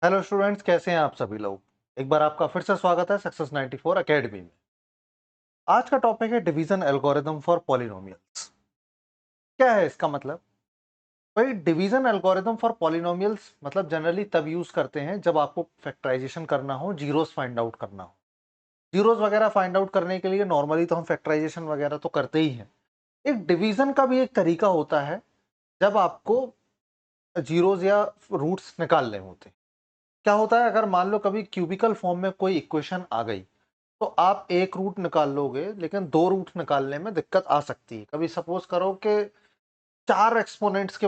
Hello students, कैसे हैं आप सभी लोग। एक बार आपका फिर से स्वागत है सक्सेस 94 एकेडमी में। आज का टॉपिक है डिवीजन एल्गोरिथम फॉर पॉलिनोमियल्स। क्या है इसका मतलब? भाई, डिवीजन एल्गोरिथम फॉर पॉलिनोमियल्स मतलब जनरली तब यूज करते हैं जब आपको फैक्टराइजेशन करना हो, जीरोस फाइंड आउट करना हो। जीरोस वगैरह फाइंड आउट करने के लिए नॉर्मली तो हम फैक्टराइजेशन वगैरह तो करते ही हैं। एक डिवीजन का भी एक तरीका होता है जब आपको जीरोस या रूट्स निकालने होते हैं। क्या होता है, अगर मान लो कभी क्यूबिकल फॉर्म में कोई इक्वेशन आ गई तो आप एक रूट निकाल लोगे, लेकिन दो रूट निकालने में दिक्कत आ सकती है। कभी सपोज करो कि चार एक्सपोनेंट्स के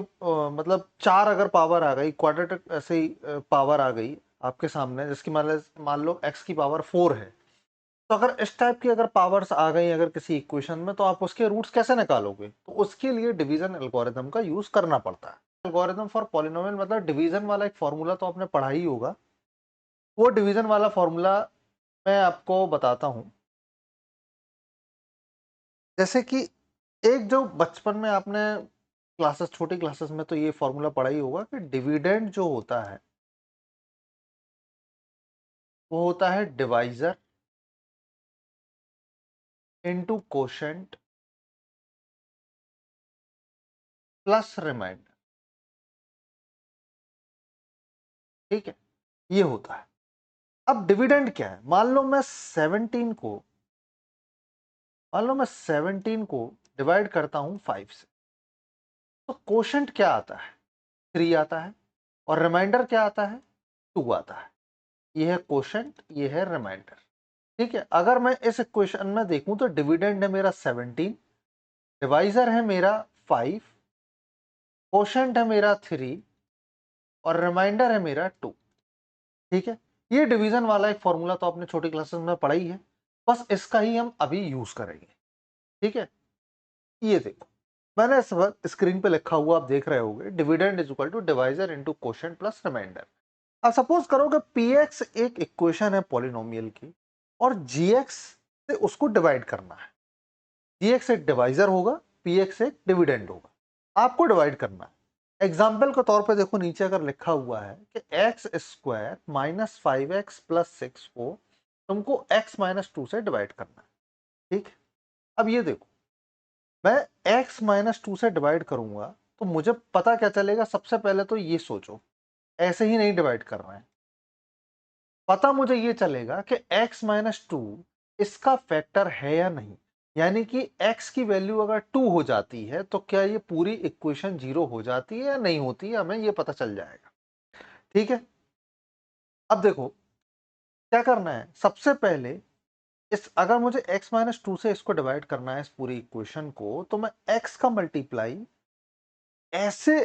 मतलब चार अगर पावर आ गई, क्वाड्रेटिक ऐसे ही पावर आ गई आपके सामने, जिसकी मान लो एक्स की पावर 4 है। तो अगर इस टाइप की अगर पावर्स आ गई अगर किसी इक्वेशन में, तो आप उसके रूट्स कैसे निकालोगे? तो उसके लिए डिवीजन एल्गोरिथम का यूज करना पड़ता है। एल्गोरिथम फॉर पॉलिनोमियल मतलब डिवीजन वाला एक फॉर्मूला तो आपने पढ़ा ही होगा। वो डिवीजन वाला फॉर्मूला मैं आपको बताता हूं। जैसे कि एक जो बचपन में आपने क्लासेस, छोटी क्लासेस में तो ये फॉर्मूला पढ़ा ही होगा कि डिविडेंड जो होता है वो होता है divisor into quotient plus remainder. ठीक है, ये होता है। अब डिविडेंड क्या है? मान लो मैं 17 को डिवाइड करता हूं 5 से, तो कोशेंट क्या आता है? 3 आता है। और रिमाइंडर क्या आता है? 2 आता है। ये है कोशेंट, ये है रिमाइंडर। ठीक है, अगर मैं इस इक्वेशन में देखूं तो डिविडेंड है मेरा 17, डिवाइजर है मेरा 5, कोशेंट है मेरा 3 और रिमाइंडर है मेरा 2। ठीक है, ये डिवीजन वाला एक फॉर्मूला तो आपने छोटी क्लासेस में पढ़ा ही है। बस इसका ही हम अभी यूज करेंगे। ठीक है, ये देखो, मैंने इस वक्त स्क्रीन पे लिखा हुआ आप देख रहे होगे, dividend is equal to divisor into quotient plus remainder. अब सपोज करो कि px एक इक्वेशन है पॉलिनोमियल की और gx से उसको डिवाइड करना है। gx एक डिवाइजर होगा, px एक डिविडेंड होगा। आपको डिवाइड करना है। एग्जाम्पल के तौर पे देखो, नीचे अगर लिखा हुआ है कि x square minus 5x plus 6 को तुमको x माइनस 2 से डिवाइड करना है। ठीक है, अब ये देखो, मैं x माइनस 2 से डिवाइड करूंगा तो मुझे पता क्या चलेगा? सबसे पहले तो ये सोचो, ऐसे ही नहीं डिवाइड कर रहे हैं। पता मुझे ये चलेगा कि x माइनस 2 इसका फैक्टर है या नहीं। यानी कि x की वैल्यू अगर 2 हो जाती है तो क्या ये पूरी इक्वेशन जीरो हो जाती है या नहीं होती है, हमें ये पता चल जाएगा। ठीक है, अब देखो क्या करना है। सबसे पहले इस अगर मुझे x माइनस 2 से इसको डिवाइड करना है इस पूरी इक्वेशन को, तो मैं x का मल्टीप्लाई ऐसे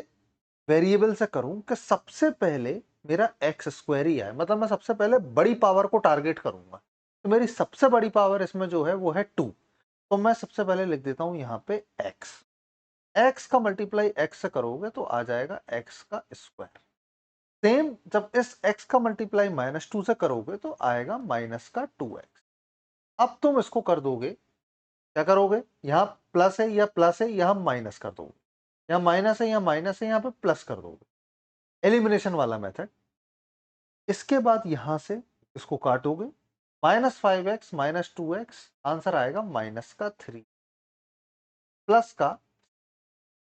वेरिएबल से करूं कि सबसे पहले मेरा एक्स स्क्वायर ही आए। मतलब मैं सबसे पहले बड़ी पावर को टारगेट करूंगा। तो मेरी सबसे बड़ी पावर इसमें जो है वो है 2। तो मैं सबसे पहले लिख देता हूं यहां पे x। x का मल्टीप्लाई x से करोगे तो आ जाएगा x का स्क्वायर। सेम जब इस x का मल्टीप्लाई माइनस 2 से करोगे तो आएगा माइनस का 2x। अब तुम इसको कर दोगे, क्या करोगे? यहाँ प्लस है या प्लस है, यहाँ माइनस कर दोगे। यहाँ माइनस है, यहाँ माइनस है, यहाँ पे प्लस कर दोगे। एलिमिनेशन वाला मेथड। इसके बाद यहां से इसको काटोगे, minus 5x minus 2x, answer आएगा माइनस का 3 प्लस का,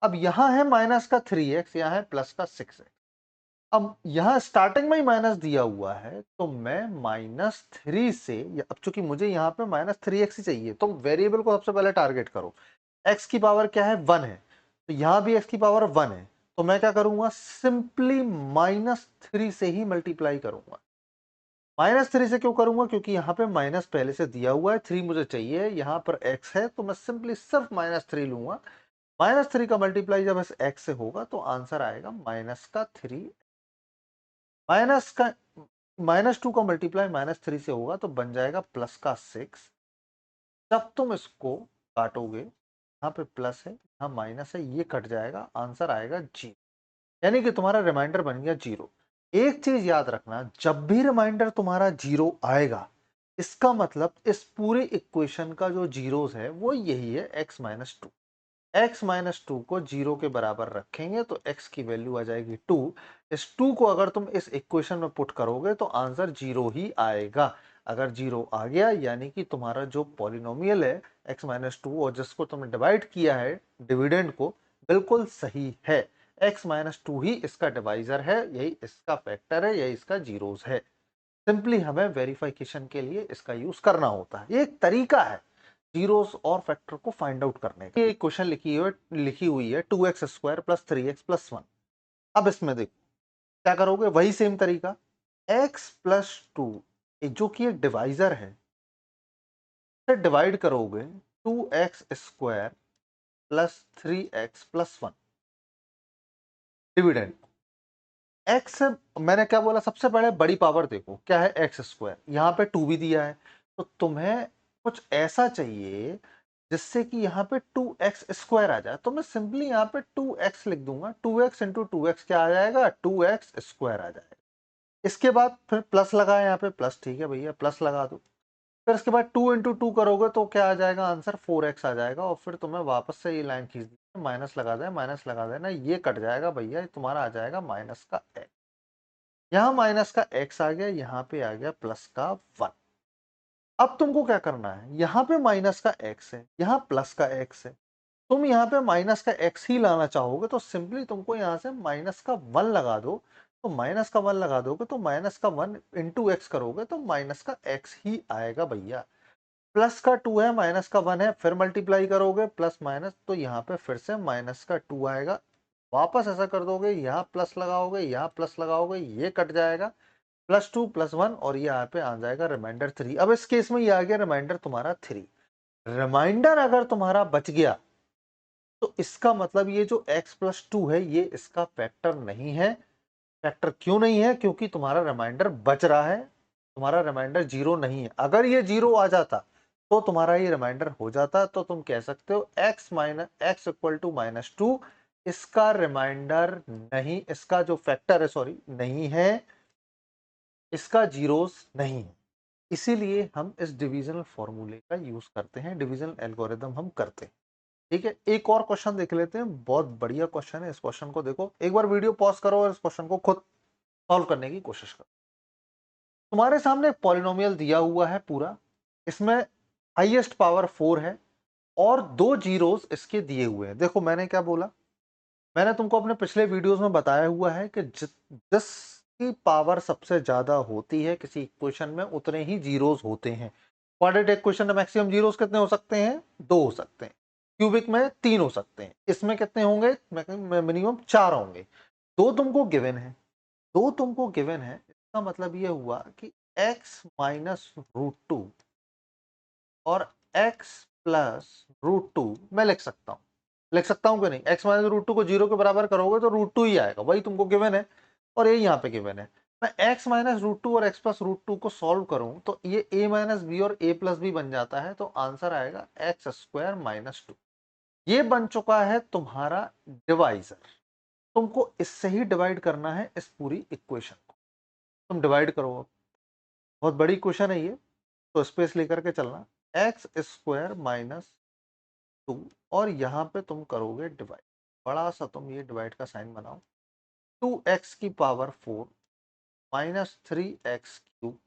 अब यहां है माइनस का 3x, यहां है प्लस का 6x। अब यहां स्टार्टिंग में ही माइनस दिया हुआ है तो मैं माइनस 3 से, अब चूंकि मुझे यहां पे माइनस 3x ही चाहिए, तो वेरिएबल को सबसे पहले टारगेट करो। x की पावर क्या है? 1 है, तो यहां भी x की पावर 1 है। तो मैं क्या करूंगा? सिंपली माइनस 3 से ही मल्टीप्लाई करूंगा। माइनस 3 से क्यों करूंगा? क्योंकि यहाँ पे माइनस पहले से दिया हुआ है, 3 मुझे चाहिए, यहाँ पर x है, तो मैं सिंपली सिर्फ माइनस 3 लूंगा। माइनस 3 का मल्टीप्लाई जब इस x से होगा तो आंसर आएगा माइनस का 3। माइनस का माइनस 2 का मल्टीप्लाई माइनस 3 से होगा तो बन जाएगा प्लस का 6। जब तुम इसको काटोगे, यहाँ पे प्लस है, यहाँ माइनस है, ये कट जाएगा, आंसर आएगा 0। यानी कि तुम्हारा रिमाइंडर बन गया 0। एक चीज याद रखना, जब भी रिमाइंडर तुम्हारा 0 आएगा, इसका मतलब इस पूरे इक्वेशन का जो जीरोस है वो यही है, x माइनस 2। x माइनस 2 को 0 के बराबर रखेंगे तो x की वैल्यू आ जाएगी 2। इस 2 को अगर तुम इस इक्वेशन में पुट करोगे तो आंसर 0 ही आएगा। अगर 0 आ गया यानी कि तुम्हारा जो पॉलिनोमियल है x माइनस 2 और जिसको तुमने डिवाइड किया है डिविडेंड को, बिल्कुल सही है। x माइनस 2 ही इसका डिवाइजर है, यही इसका फैक्टर है, यही इसका जीरोस है। सिंपली हमें वेरिफिकेशन के लिए इसका यूज करना होता है। ये एक तरीका है जीरोस और फैक्टर को फाइंड आउट करने का। ये क्वेश्चन लिखी हुई है 2x square plus 3x plus 1। अब इसमें देखो क्या करोगे, वही सेम तरीका, x प्लस 2 जो कि एक डिवाइजर है, फिर डिवाइड करोगे 2x square plus 3x plus 1 dividend. x मैंने क्या बोला, सबसे पहले बड़ी पावर देखो क्या है, एक्स स्क्वायर, यहाँ पे 2 भी दिया है तो तुम्हें कुछ ऐसा चाहिए जिससे कि यहाँ पे 2x स्क्वायर आ जाए। तो मैं सिंपली यहाँ पे 2x लिख दूंगा, 2x इंटू 2x क्या आ जाएगा, 2x स्क्वायर आ जाएगा। इसके बाद फिर प्लस लगाए यहाँ पे, प्लस ठीक है भैया प्लस लगा दो। फिर इसके बाद 2 इंटू 2 करोगे तो क्या आ जाएगा आंसर, 4x आ जाएगा। और फिर तुम्हें वापस से ये लाइन खींच दी, माइनस लगा देना, ये कट जाएगा भैया, तुम्हारा आ जाएगा माइनस का x। यहाँ माइनस का x आ गया, यहाँ पे आ गया प्लस का 1। अब तुमको क्या करना है, यहाँ पे माइनस का x है, यहाँ प्लस का x है, तुम यहाँ पे माइनस का x ही लाना चाहोगे तो सिंपली तुमको यहाँ से माइनस का 1 लगा दो। तो माइनस का 1 लगा दोगे तो माइनस का 1 इंटू एक्स करोगे तो माइनस का x ही आएगा भैया। प्लस का 2 है, माइनस का 1 है, फिर मल्टीप्लाई करोगे प्लस माइनस तो यहाँ पे फिर से माइनस का 2 आएगा। वापस ऐसा कर दोगे, यहाँ प्लस लगाओगे, यहाँ प्लस लगाओगे, ये कट जाएगा, प्लस 2 प्लस 1 और ये यहाँ पे आ जाएगा रिमाइंडर 3। अब इस केस में ये आ गया रिमाइंडर तुम्हारा 3। रिमाइंडर अगर तुम्हारा बच गया तो इसका मतलब ये जो x प्लस 2 है ये इसका फैक्टर नहीं है। फैक्टर क्यों नहीं है, क्योंकि तुम्हारा रिमाइंडर बच रहा है, तुम्हारा रिमाइंडर 0 नहीं है। अगर ये 0 आ जाता तो तुम्हारा ये रिमाइंडर हो जाता, तो तुम कह सकते हो x इक्वल टू माइनस 2 इसका रिमाइंडर नहीं, इसका जो फैक्टर है सॉरी नहीं है, इसका जीरोस नहीं है। इसीलिए हम इस डिविजनल फॉर्मूले का यूज करते हैं, डिविजनल एल्गोरिदम हम करते हैं। ठीक है, एक और क्वेश्चन देख लेते हैं, बहुत बढ़िया क्वेश्चन है। इस क्वेश्चन को देखो, एक बार वीडियो पॉज करो और इस क्वेश्चन को खुद सॉल्व करने की कोशिश करो। तुम्हारे सामने एक पॉलिनोमियल दिया हुआ है पूरा, इसमें हाईएस्ट पावर 4 है और 2 जीरोस इसके दिए हुए हैं। देखो मैंने क्या बोला, मैंने तुमको अपने पिछले वीडियोस में बताया हुआ है कि जिसकी पावर सबसे ज्यादा होती है किसी इक्वेशन में उतने ही जीरोस होते हैं। क्वाड्रेटिक इक्वेशन में मैक्सिमम जीरोस कितने हो सकते हैं, 2 हो सकते हैं। क्यूबिक में 3 हो सकते हैं, इसमें कितने होंगे, मिनिमम 4 होंगे। दो तुमको गिवन है, दो तुमको गिवन है, इसका मतलब ये हुआ कि x माइनस रूट टू और x प्लस रूट टू मैं लिख सकता हूं कि नहीं, x माइनस रूट टू को 0 के बराबर करोगे तो रूट टू ही आएगा, वही तुमको गिवन है और ये यहाँ पे गिवन है। मैं x माइनस रूट टू और x प्लस रूट टू को सॉल्व करूं तो ये a माइनस बी और a प्लस बी बन जाता है, तो आंसर आएगा एक्स स्क्वायर माइनस 2। ये बन चुका है तुम्हारा डिवाइजर। तुमको इससे ही डिवाइड करना है इस पूरी इक्वेशन को। तुम डिवाइड करो, बहुत बड़ी क्वेश्चन है ये, तो स्पेस लेकर के चलना, एक्स स्क्वायर माइनस 2 और यहाँ पे तुम करोगे डिवाइड, बड़ा सा तुम ये डिवाइड का साइन बनाओ, 2x की power 4 minus 3x cube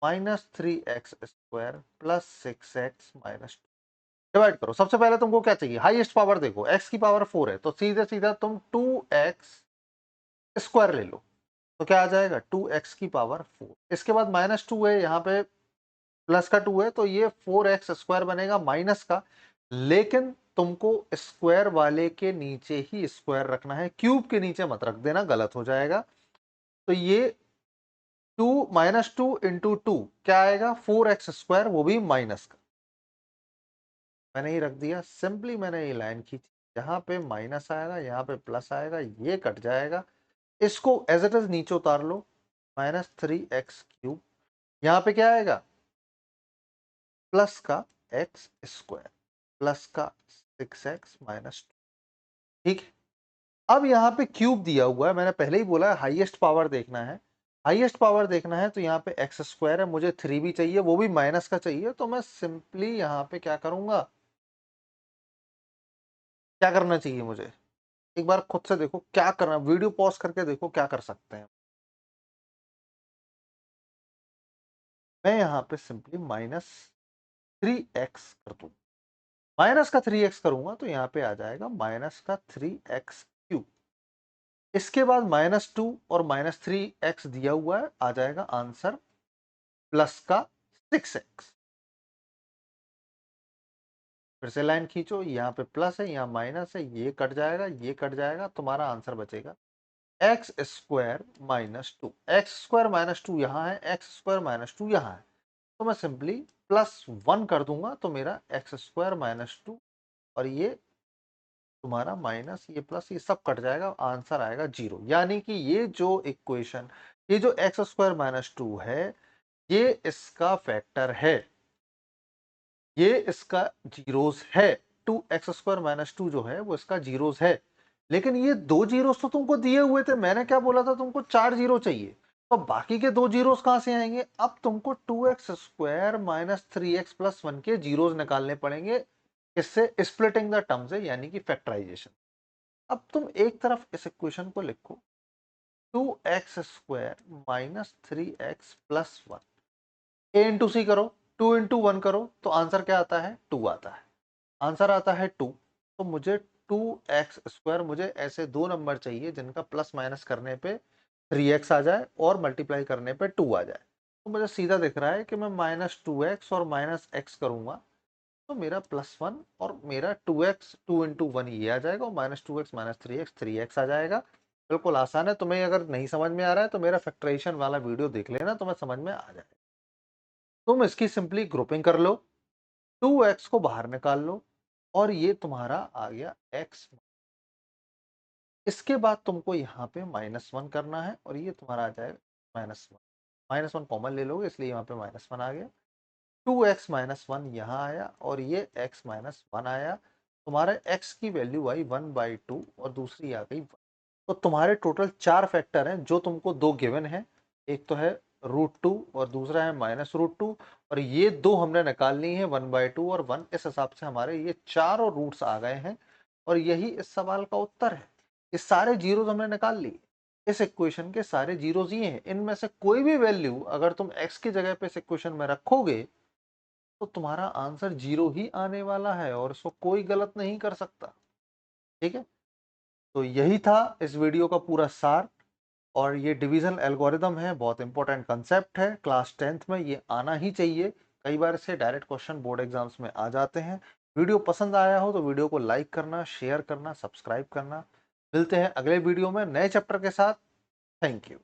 minus 3x square plus 6x minus 2। Divide करो, सबसे पहले तुमको क्या चाहिए, हाईएस्ट पावर देखो, x की पावर 4 है तो सीधे सीधा तुम 2x स्क्वायर ले लो, तो क्या आ जाएगा 2x की पावर 4। इसके बाद माइनस 2 है, यहाँ पे प्लस का 2 है तो ये 4x स्क्वायर बनेगा माइनस का, लेकिन तुमको स्क्वायर वाले के नीचे ही स्क्वायर रखना है, क्यूब के नीचे मत रख देना, गलत हो जाएगा। तो ये 2 माइनस 2 इंटू 2 क्या आएगा, 4x स्क्वायर, वो भी माइनस का। मैंने ही रख दिया, सिंपली मैंने ये लाइन खींची, यहाँ पे माइनस आएगा, यहाँ पे प्लस आएगा, ये कट जाएगा, इसको एज इट इज नीचे उतार लो, माइनस 3x क्यूब, यहाँ पे क्या आएगा प्लस का एक्स स्क्वायर प्लस का 6x माइनस 2। ठीक है, अब यहाँ पे क्यूब दिया हुआ है, मैंने पहले ही बोला हाईएस्ट पावर देखना है, हाईएस्ट पावर देखना है तो यहाँ पे एक्स स्क्वायर है, मुझे 3 भी चाहिए, वो भी माइनस का चाहिए, तो मैं सिंपली यहाँ पे क्या करूंगा, क्या करना चाहिए मुझे? एक बार खुद से देखो क्या करना, वीडियो पॉज़ करके देखो क्या कर सकते हैं। मैं यहाँ पे सिंपली -3x कर दूँ। माइनस का 3x करूँगा तो यहाँ पे आ जाएगा माइनस का 3x³ इसके बाद -2 और -3x दिया हुआ है, आ जाएगा आंसर प्लस का 6x। फिर से लाइन खींचो, यहाँ पे प्लस है, यहाँ माइनस है, ये कट जाएगा, ये कट जाएगा, तुम्हारा आंसर बचेगा x² - 2। x² - 2 यहाँ है, x² - 2 यहाँ है, तो मैं सिंपली +1 कर दूंगा तो मेरा x² - 2 और ये तुम्हारा माइनस, ये प्लस, ये सब कट जाएगा, आंसर आएगा 0। यानी कि ये जो इक्वेशन, ये जो x² - 2 है, ये इसका फैक्टर है, ये इसका जीरोस है। 2x² - 2 जो है वो इसका जीरोस है। लेकिन ये 2 जीरोस तो तुमको दिए हुए थे, मैंने क्या बोला था तुमको 4 जीरो चाहिए, तो बाकी के 2 जीरोस कहां से आएंगे? अब तुमको 2x² - 3x + 1 के जीरोस निकालने पड़ेंगे। इससे स्प्लिटिंग द टर्म से, यानी कि फैक्टराइजेशन। अब तुम एक तरफ इस इक्वेशन को लिखो 2x² - 3x + 1, a इंटू सी करो, 2 इंटू 1 करो तो आंसर क्या आता है? 2 आता है। आंसर आता है 2, तो मुझे 2x², मुझे ऐसे दो नंबर चाहिए जिनका प्लस माइनस करने पे 3x आ जाए और मल्टीप्लाई करने पे 2 आ जाए। तो मुझे सीधा दिख रहा है कि मैं -2x और -x करूंगा तो मेरा +1 और मेरा 2x, 2 इंटू 1 ये आ जाएगा, और -2x - 3x 3x आ जाएगा। बिल्कुल आसान है। तुम्हें अगर नहीं समझ में आ रहा है तो मेरा फैक्टराइजेशन वाला वीडियो देख लेना, तुम्हें समझ में आ जाएगा। तुम इसकी सिंपली ग्रुपिंग कर लो, 2x को बाहर निकाल लो और ये तुम्हारा आ गया x। इसके बाद तुमको यहाँ पे -1 करना है और ये तुम्हारा आ जाएगा -1। -1 कॉमन ले लोगे इसलिए यहाँ पे -1 आ गया। 2x - 1 यहाँ आया और ये x - 1 आया। तुम्हारे x की वैल्यू आई 1/2 और दूसरी आ गई 1। तो तुम्हारे टोटल 4 फैक्टर हैं जो तुमको 2 गिवन है। एक तो है √2 और दूसरा है -√2, और ये दो हमने निकाल ली है 1/2 और 1। इस हिसाब से हमारे ये चारों रूट्स आ गए हैं और यही इस सवाल का उत्तर है। ये सारे जीरोस हमने निकाल लिए। इस इक्वेशन के सारे जीरोस ये हैं। इनमें से कोई भी वैल्यू अगर तुम x की जगह पे इस इक्वेशन में रखोगे तो तुम्हारा आंसर 0 ही आने वाला है और इसको कोई गलत नहीं कर सकता। ठीक है, तो यही था इस वीडियो का पूरा सार। और ये डिवीजन एल्गोरिदम है, बहुत इंपॉर्टेंट कंसेप्ट है, क्लास 10th में ये आना ही चाहिए। कई बार से डायरेक्ट क्वेश्चन बोर्ड एग्जाम्स में आ जाते हैं। वीडियो पसंद आया हो तो वीडियो को लाइक करना, शेयर करना, सब्सक्राइब करना। मिलते हैं अगले वीडियो में नए चैप्टर के साथ। Thank you.